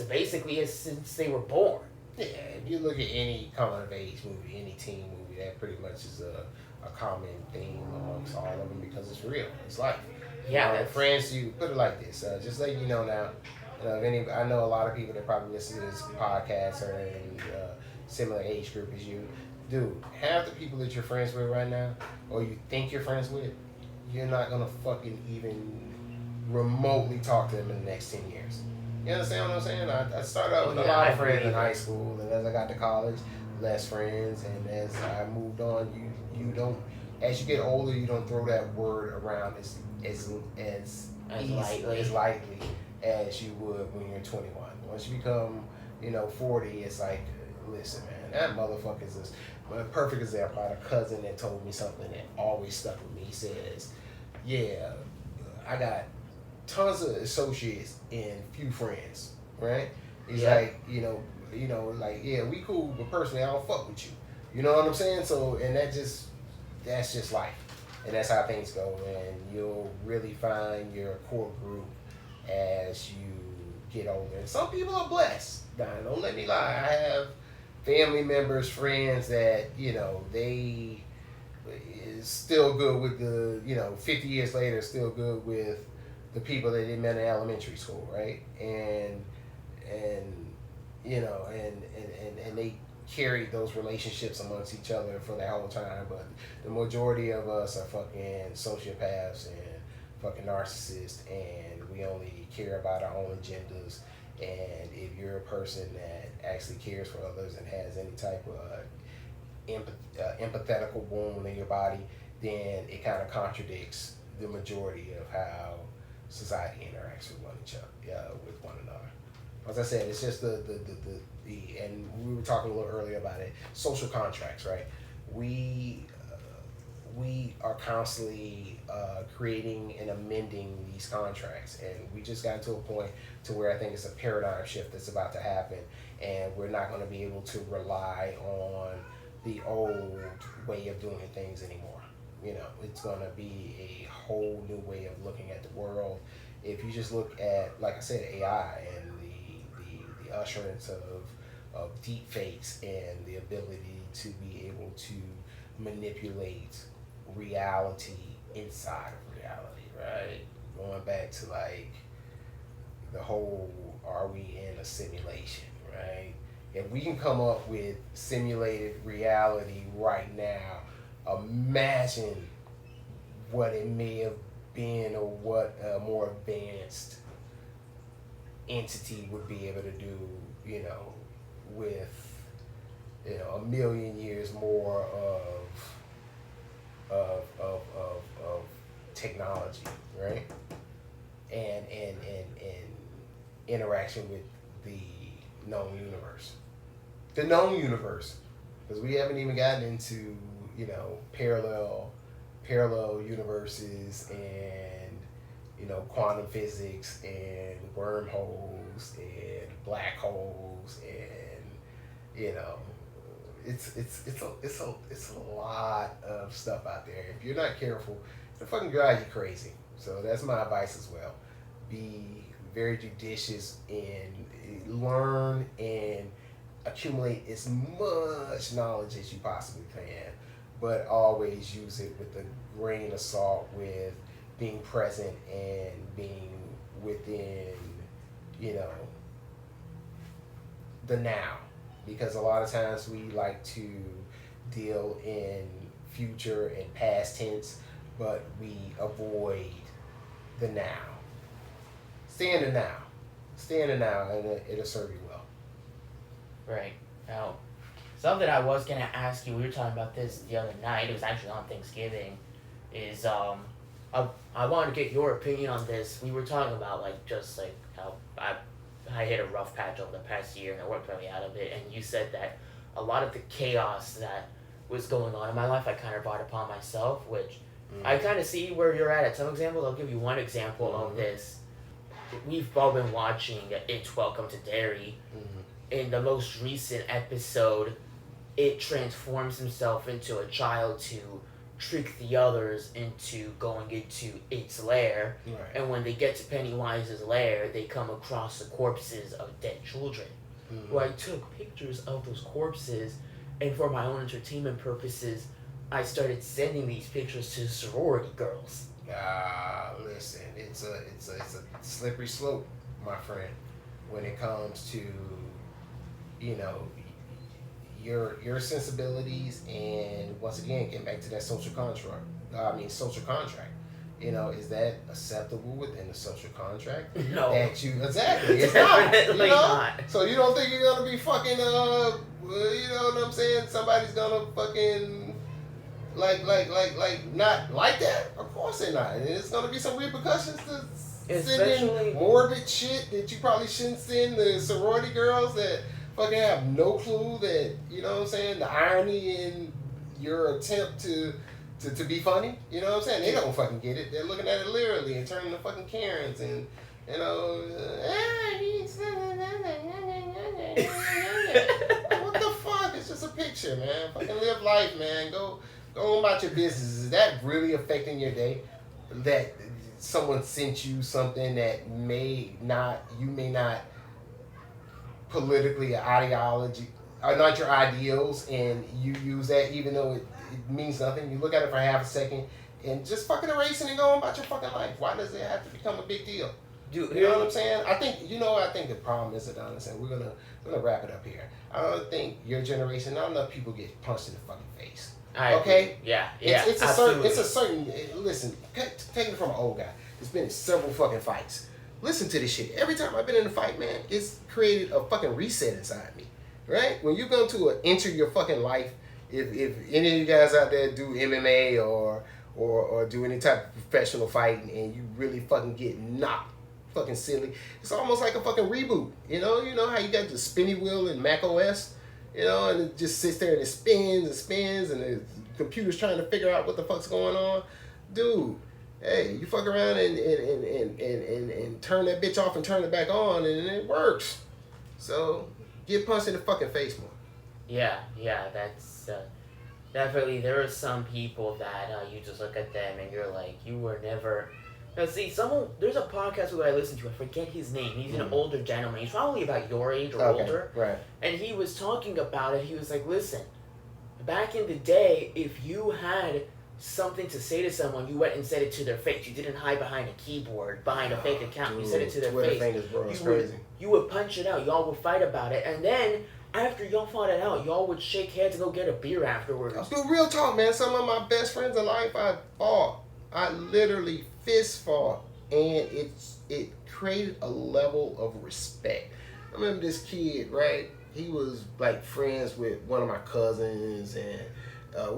they were born. Yeah, if you look at any coming-of-age movie, any teen movie, that pretty much is a common theme amongst all of them, because it's real. It's life. Yeah. Friends, you put it like this. Just letting you know now, I know a lot of people that probably listen to this podcast are in similar age group as you. Dude, half the people that you're friends with right now, or you think you're friends with, you're not going to fucking even remotely talk to them in the next 10 years. You understand what I'm saying? I started out with a lot of friends in high school, and as I got to college, less friends, and as I moved on, you don't, as you get older, you don't throw that word around as lightly as you would when you're 21. Once you become, 40, it's like, listen, man, that motherfucker is a perfect example. I had a cousin that told me something that always stuck with me. He says, yeah, I got tons of associates and few friends, right? He's like, yeah, we cool, but personally, I don't fuck with you. You know what I'm saying? So, and that's just life. And that's how things go. And you'll really find your core group as you get older. And some people are blessed. Now, don't let me lie. I have family members, friends that, they is still good with 50 years later, still good with the people that they met in elementary school, right? And and they carry those relationships amongst each other for the whole time. But the majority of us are fucking sociopaths and fucking narcissists, and we only care about our own agendas. And if you're a person that actually cares for others and has any type of empathetical wound in your body, then it kind of contradicts the majority of how society interacts with one another. As I said, it's just the and we were talking a little earlier about it. Social contracts, right? We are constantly creating and amending these contracts, and we just got to a point to where I think it's a paradigm shift that's about to happen, and we're not going to be able to rely on the old way of doing things anymore. It's going to be a whole new way of looking at the world. If you just look at, like I said, AI and the usherance of deep fakes and the ability to be able to manipulate reality inside of reality, right? Going back to like the whole, are we in a simulation, right? If we can come up with simulated reality right now, imagine what it may have been, or what a more advanced entity would be able to do, with a million years more of technology, right? And interaction with the known universe. The known universe. Because we haven't even gotten into, parallel universes and, quantum physics and wormholes and black holes and, it's a lot of stuff out there. If you're not careful, it'll fucking drive you crazy. So that's my advice as well. Be very judicious and learn and accumulate as much knowledge as you possibly can, but always use it with a grain of salt, with being present and being within, the now. Because a lot of times we like to deal in future and past tense, but we avoid the now. Stay in the now. Stay in the now, and it'll serve you well. Right. Now, something I was gonna ask you, we were talking about this the other night, it was actually on Thanksgiving, is I wanted to get your opinion on this. We were talking about just how I hit a rough patch over the past year and I worked my way out of it, and you said that a lot of the chaos that was going on in my life I kind of brought upon myself, which I kind of see where you're at some examples. I'll give you one example of this. We've all been watching It's Welcome to Derry. In the most recent episode, it transforms himself into a child to trick the others into going into its lair. Right. And when they get to Pennywise's lair, they come across the corpses of dead children. Who I took pictures of those corpses, and for my own entertainment purposes, I started sending these pictures to sorority girls. Listen, it's a slippery slope, my friend, when it comes to, your sensibilities, and once again, getting back to that social contract. Is that acceptable within the social contract? No. Exactly, it's not. Definitely not. So you don't think you're gonna be fucking you know what I'm saying? Somebody's gonna fucking not like that? Of course they're not. And it's gonna be some repercussions to sending morbid shit that you probably shouldn't send the sorority girls that fucking have no clue that, the irony in your attempt to be funny. You know what I'm saying? They don't fucking get it. They're looking at it literally and turning to fucking Karens and, what the fuck? It's just a picture, man. Fucking live life, man. Go Go about your business. Is that really affecting your day? That someone sent you something that you may not politically or ideology are not your ideals, and you use that even though it means nothing. You look at it for half a second and just fucking erase it and go on about your fucking life. Why does it have to become a big deal? Dude, You know what I'm saying? I think the problem is, Adonis, and we're gonna wrap it up here. I don't think your generation, not enough people get punched in the fucking face. Okay? Yeah, It's a absolutely. certain listen, take it from an old guy. There's been several fucking fights. Listen to this shit. Every time I've been in a fight, man, it's created a fucking reset inside me. Right? When you go to enter your fucking life, if any of you guys out there do MMA or do any type of professional fighting and you really fucking get knocked fucking silly, it's almost like a fucking reboot. You know how you got the spinny wheel in Mac OS? And it just sits there and it spins and spins and the computer's trying to figure out what the fuck's going on. Dude, hey, you fuck around and turn that bitch off and turn it back on and it works. So get punched in the fucking face more. Yeah, that's definitely. There are some people that you just look at them and you're like, you were never. Now, see, there's a podcast who I listen to. I forget his name. He's an older gentleman. He's probably about your age or older. Right. And he was talking about it. He was like, listen, back in the day, if you had something to say to someone, you went and said it to their face. You didn't hide behind a keyboard, behind a fake account. Dude, you said it to their face. Fingers, bro. It's crazy. You would punch it out. Y'all would fight about it. And then, after y'all fought it out, y'all would shake hands and go get a beer afterwards. Dude, real talk, man. Some of my best friends in life, I fought. I literally fist fought. And it created a level of respect. I remember this kid, right? He was like friends with one of my cousins, and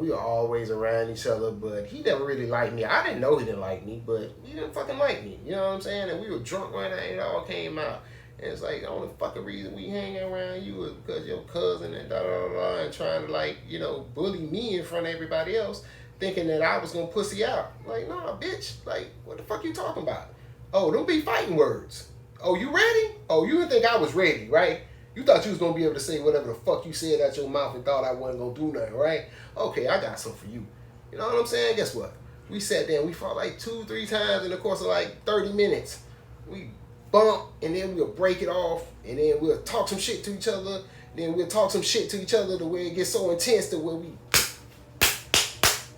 we were always around each other, but he never really liked me. I didn't know he didn't like me, but he didn't fucking like me. You know what I'm saying? And we were drunk one night, it all came out. And it's like, the only fucking reason we hanging around you is because your cousin and da-da-da-da, and trying to, bully me in front of everybody else, thinking that I was going to pussy out. Like, nah, bitch. Like, what the fuck you talking about? Oh, don't be fighting words. Oh, you ready? Oh, you didn't think I was ready, right? You thought you was going to be able to say whatever the fuck you said out your mouth and thought I wasn't going to do nothing, right? Okay, I got something for you. You know what I'm saying? Guess what? We sat there and we fought like 2-3 times in the course of like 30 minutes. We bump, and then we'll break it off, and then we'll talk some shit to each other, then we'll talk some shit to each other the way it gets so intense to where we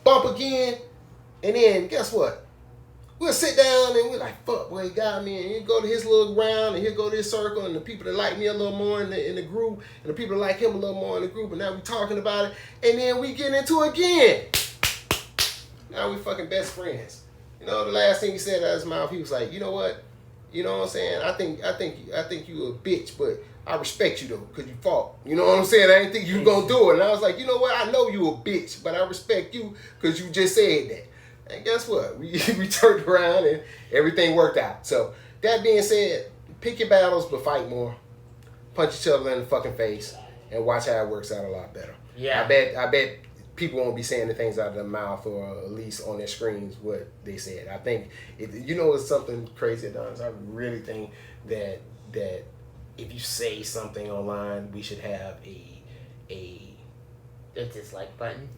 bump again, and then guess what? We'll sit down and we're like, fuck, boy, he got me, and he'll go to his little round, and he'll go to his circle, and the people that like me a little more in the group, and the people that like him a little more in the group, and now we talking about it, and then we get into it again. Now we fucking best friends. The last thing he said out of his mouth, he was like, you know what? You know what I'm saying? I think you a bitch, but I respect you though, because you fought. You know what I'm saying? I didn't think you were going to do it. And I was like, you know what? I know you a bitch, but I respect you because you just said that. And guess what? We turned around and everything worked out. So that being said, pick your battles, but fight more. Punch each other in the fucking face and watch how it works out a lot better. Yeah. I bet people won't be saying the things out of their mouth, or at least on their screens what they said. I think it's something crazy, Adonis. I really think that if you say something online, we should have a dislike button.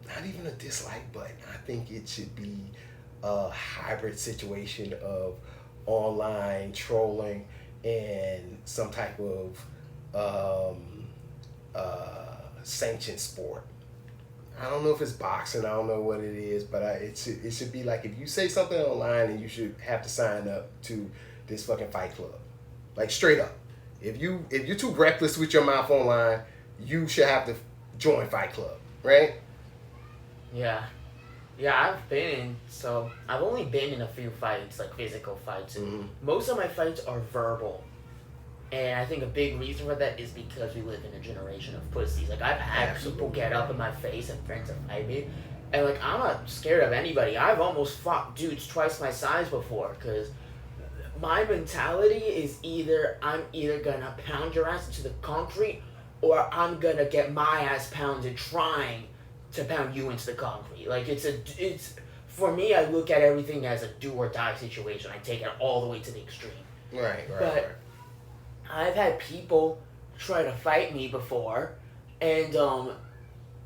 Not even a dislike button. I think it should be a hybrid situation of online trolling and some type of sanctioned sport. I don't know if it's boxing. I don't know what it is, but it should be like, if you say something online, and you should have to sign up to this fucking fight club, like straight up. If you're too reckless with your mouth online, you should have to join Fight Club, right? Yeah, I've only been in a few fights, like physical fights. Mm-hmm. Most of my fights are verbal. And I think a big reason for that is because we live in a generation of pussies. Like, I've had people get up in my face and threaten to fight me. And, like, I'm not scared of anybody. I've almost fought dudes twice my size before. Because my mentality is I'm either going to pound your ass into the concrete, or I'm going to get my ass pounded trying to pound you into the concrete. Like, for me, I look at everything as a do or die situation. I take it all the way to the extreme. Right. I've had people try to fight me before, and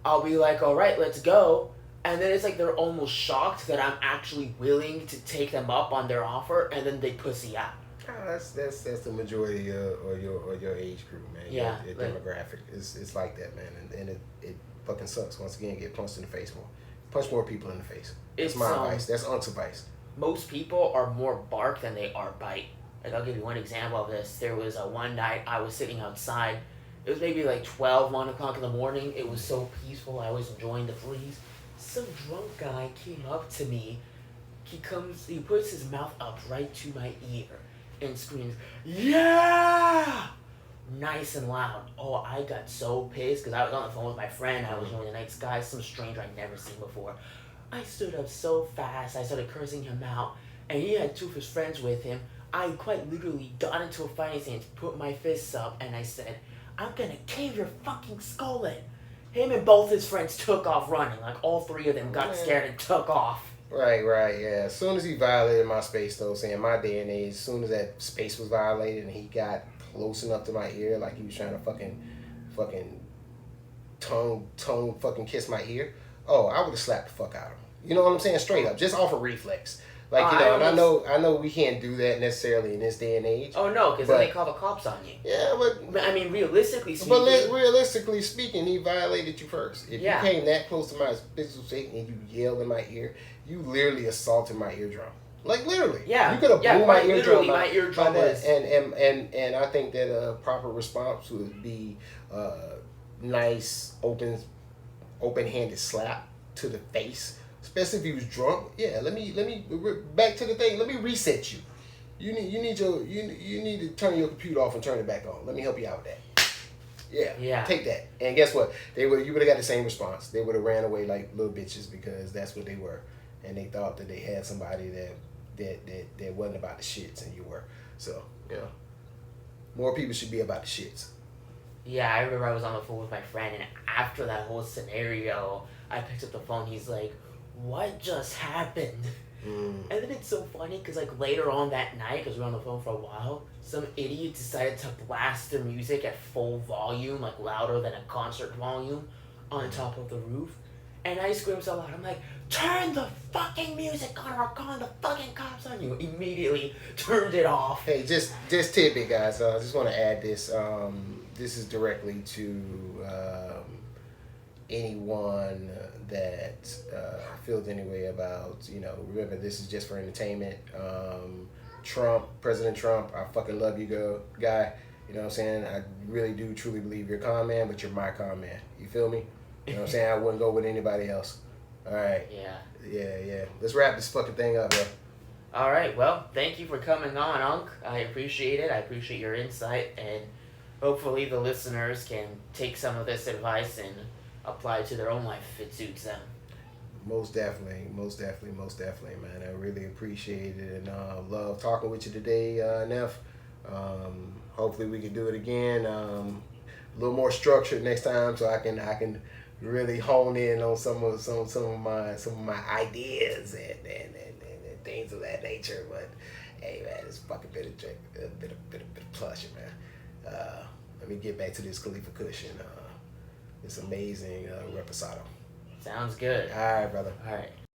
I'll be like, all right, let's go. And then it's like they're almost shocked that I'm actually willing to take them up on their offer, and then they pussy out. That's the majority of your age group, man. Yeah, your demographic. It's like that, man, and it fucking sucks. Once again, get punched in the face more. Punch more people in the face. That's my advice. That's Unc's advice. Most people are more bark than they are bite. Like, I'll give you one example of this. There was one night I was sitting outside. It was maybe like 1 o'clock in the morning. It was so peaceful. I was enjoying the breeze. Some drunk guy came up to me. He puts his mouth up right to my ear and screams, "Yeah!" Nice and loud. Oh, I got so pissed because I was on the phone with my friend. I was enjoying the night sky. Some stranger I'd never seen before. I stood up so fast. I started cursing him out. And he had two of his friends with him. I quite literally got into a fighting stance, put my fists up, and I said, "I'm gonna cave your fucking skull in." Him and both his friends took off running. Like, all three of them got scared and took off. Right, yeah. As soon as he violated my space, though, saying my day and age, as soon as that space was violated and he got close enough to my ear, like he was trying to fucking tongue fucking kiss my ear, oh, I would have slapped the fuck out of him. You know what I'm saying? Straight up, just off a reflex. Like, you know, and I know we can't do that necessarily in this day and age. Oh, no, because then they call the cops on you. Yeah, but I mean, realistically speaking. But realistically speaking, he violated you first. If you came that close to my physical state and you yelled in my ear, you literally assaulted my eardrum. Like, literally. Yeah. You could have blew my eardrum out. My eardrum was... And I think that a proper response would be nice, open-handed slap to the face. Especially if he was drunk. Yeah, let me back to the thing. Let me reset you. You need to turn your computer off and turn it back on. Let me help you out with that. Yeah. Take that. And guess what? You would have got the same response. They would have ran away like little bitches because that's what they were. And they thought that they had somebody that wasn't about the shits, and you were. So, more people should be about the shits. Yeah, I remember I was on the phone with my friend, and after that whole scenario, I picked up the phone. He's like, "What just happened?" And then it's so funny because like later on that night, because we were on the phone for a while, some idiot decided to blast their music at full volume, like louder than a concert volume, on top of the roof. And I screamed so loud, I'm like, "Turn the fucking music on or I'll call the fucking cops on you." Immediately turned it off. Hey, just tidbit, guys. I just want to add this. This is directly to anyone that feels any way about, remember, this is just for entertainment. President Trump, I fucking love you, guy. You know what I'm saying? I really do truly believe you're a con man, but you're my con man. You feel me? You know what I'm saying? I wouldn't go with anybody else. All right. Yeah. Let's wrap this fucking thing up, bro. All right. Well, thank you for coming on, Unc. I appreciate it. I appreciate your insight, and hopefully the listeners can take some of this advice and apply it to their own life if it suits them. Most definitely, man. I really appreciate it, and love talking with you today, Neff. Hopefully we can do it again. A little more structured next time, so I can really hone in on some of my ideas and things of that nature. But hey, man, it's fucking bit of pleasure, man. Let me get back to this Khalifa Kush and this amazing reposado. Sounds good. All right, brother. All right.